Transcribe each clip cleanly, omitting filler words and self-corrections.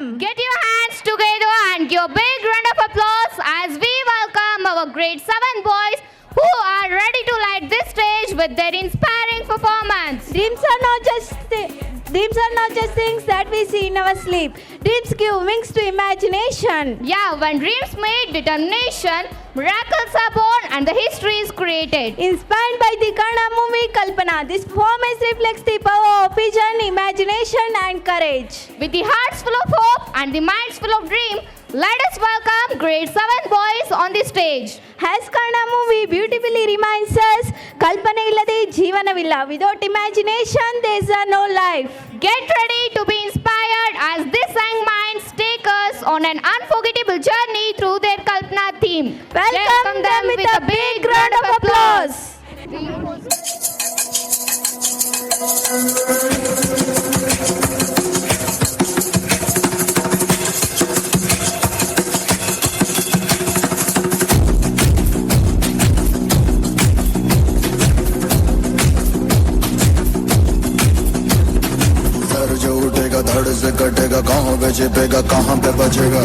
Get your hands together and give a big round of applause as we welcome our grade 7 boys who are ready to light this stage with their inspiring performance. Dreams are not just things that we see in our sleep. Dreams give wings to imagination. Yeah, when dreams meet determination, miracles are born and the history is created. Inspired by the Kannada movie Kalpana, this performance reflects the power of vision, imagination and courage. With the hearts full of hope and the minds full of dream, let us welcome grade 7 boys on the stage. As Kannada movie beautifully reminds us, Kalpana illade jeevanavilla. Without imagination, there is no life. Get ready to be inspired as these young minds take us on an unforgettable journey through their Kalpana theme. Welcome them with a big round of applause. धड़ से कटेगा कहाँ पे छिपेगा कहाँ पे बचेगा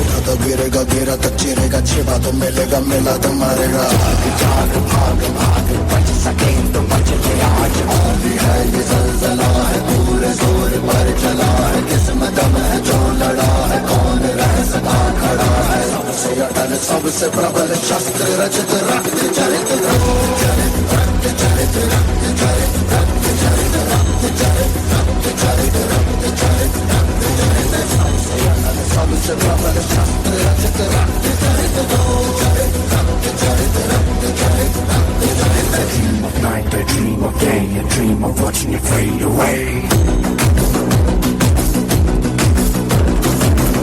उठा तो गिरेगा गिरा तो चिरेगा छिपा तो मिलेगा मिला तो मरेगा बच सके तो बच ले आज भी है ये जलजला है पूरे जोर पर चला है किस्मत में जो लड़ा है कौन रह सका खड़ा है सबसे अटल सबसे प्रबल शस्त्र रचित रक्त चरित सबसे प्रबल शस्त्र रचित रक्त चरित I dream of night, I dream of day, I dream of watching it fade away.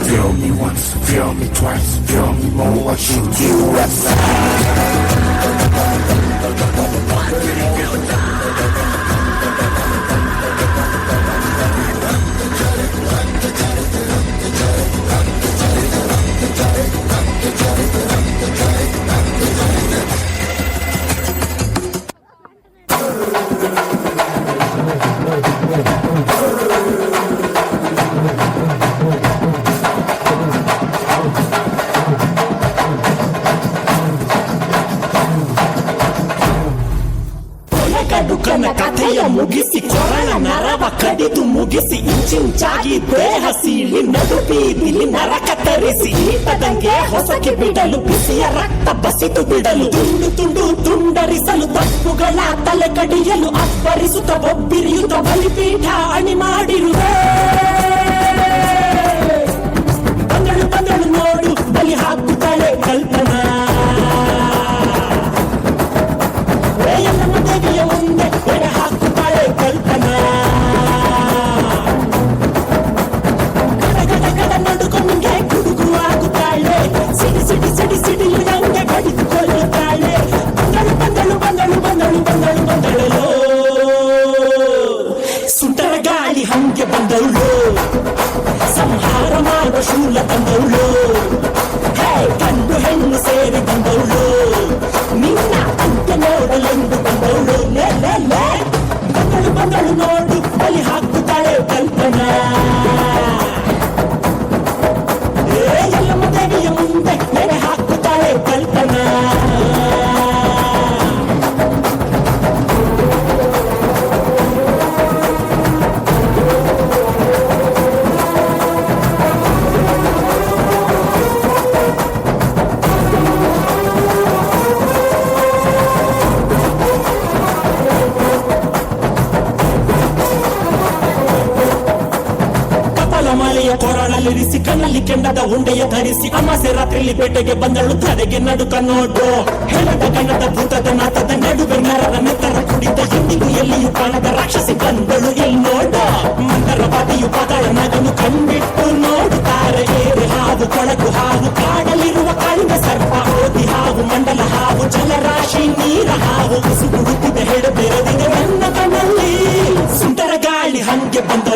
Feel me once, feel me twice, feel me more, I'll shoot you aside. ಕಥೆಯ ಮುಗಿಸಿ ಕೊರಳ ನರವ ಕಡಿದು ಮುಗಿಸಿ ಇಂಚಿಂಚಾಗಿ ದೇಹ ಸೀಳಿ ನಡುಬೀದಿಲಿ ನರಕ ತರಿಸಿ ಈಟದಂಗೆ ಹೊಸಕಿ ಬಿಡಲು ಬಿಸಿಯ ರಕ್ತ ಬಸಿದು ಬಿಡಲು ತುಂಡು ತುಂಡು ತುಂಡರಿಸಲು ತಪ್ಪುಗಳ ತಲೆ ಕಡಿಯಲು ಅಪ್ಪರಿಸುತ್ತ ಒಬ್ಬಿರಿಯುತ್ತ ಬಲಿಪೀಠ ಅಣಿ ಮಾಡಿರುವೆ ಬಂದಳು ಬಂದಳು ನೋಡು ಬಲಿ ಹಾಕುತ್ತಾಳೆ ಕಲ್ಪನಾ ಎಲ್ಲ ದೇವಿಯ ಮುಂದೆ ಎಡೆ ಹಾಕುತ್ತಾಳೆ ಕಲ್ಪನಾ ಗಡ ಗಡ ನಡುಕೊಂಡೆ ಗುಡುಗು ಆಗುತ್ತಾಳೆ ಸಿಡಿ ಸಿಡಿ ಸಿಡಿ ಸಿಡಿಲು ನಂಗೆ ಬಡಿದುಕೊಳ್ಳುತ್ತಾಳೆ ಬಂದಳು ಬಂದಳು ಬಂದಳು ಬಂದಳು ಬಂದಳು ಬಂದಳು ಸುಂಟರ ಗಾಳಿ ಹಂಗೆ ಬಂದಳು ಸಂಹಾರ ಮಾಡುವ ಶೂಲ ತಂದವಳು ಗಂಡು ಹೆಣ್ಣು ಸೇರಿ ಬಂದವಳು ನಿನ್ನ ಅಂತ್ಯ ನೋಡಲೆಂದು ಬಂದವಳು ಬಂದಳು ಬಂದಳು ನೋಡು ಬಲಿ ಹಾಕುತ್ತಾಳೆ ಕಲ್ಪನಾ ಎಲ್ಲಮ್ಮ ದೇವಿಯ ಮುಂದೆ ನೆನೆ ಹಾಕುತ್ತಾಳೆ ಕಲ್ಪನಾ ಕೊರಳಲ್ಲಿರಿಸಿ ಕಣ್ಣಲ್ಲಿ ಕೆಂಡದ ಉಂಡೆಯ ಧರಿಸಿ ಅಮಾಸೆ ರಾತ್ರಿಯಲ್ಲಿ ಬೇಟೆಗೆ ಬಂದಳು ತಲೆಗೆ ನಡುಕ ನೋಡು ಹೆಣದ ಗಣದ ಭೂತದ ನಾಟದ ನಡುವೆ ನರರ ನೆತ್ತರ ಕುಡಿದ ಎಂದಿಗೂ ಎಲ್ಲಿಯೂ ಕಾಣದ ರಾಕ್ಷಸಿ ಬಂದಳು ಇಲ್ಲಿ ನೋಡು ಮಂದರವಾದಿಯು ಪಾತಾಳ ನಗನು ಕಣ್ಬಿಟ್ಟು ನೋಡುತ್ತಾರೆ ಏರಿ ಹಾವು ಕೊಳಕು ಹಾವು ಕಾಡಲಿರುವ ಕಾಳಿನ ಸರ್ಪ ಓದಿ ಹಾವು ಮಂಡಲ ಹಾವು ಜಲರಾಶಿ ನೀರ ಹಾವು ಉಸುಗುಡುತ್ತಿದೆ ಹೆಡೆ ಬೆರೆದಿದೆ ನನ್ನ ಕಣ್ಣಲ್ಲಿ ಸುಂಟರ ಗಾಳಿ ಹಂಗೆ ಬಂದ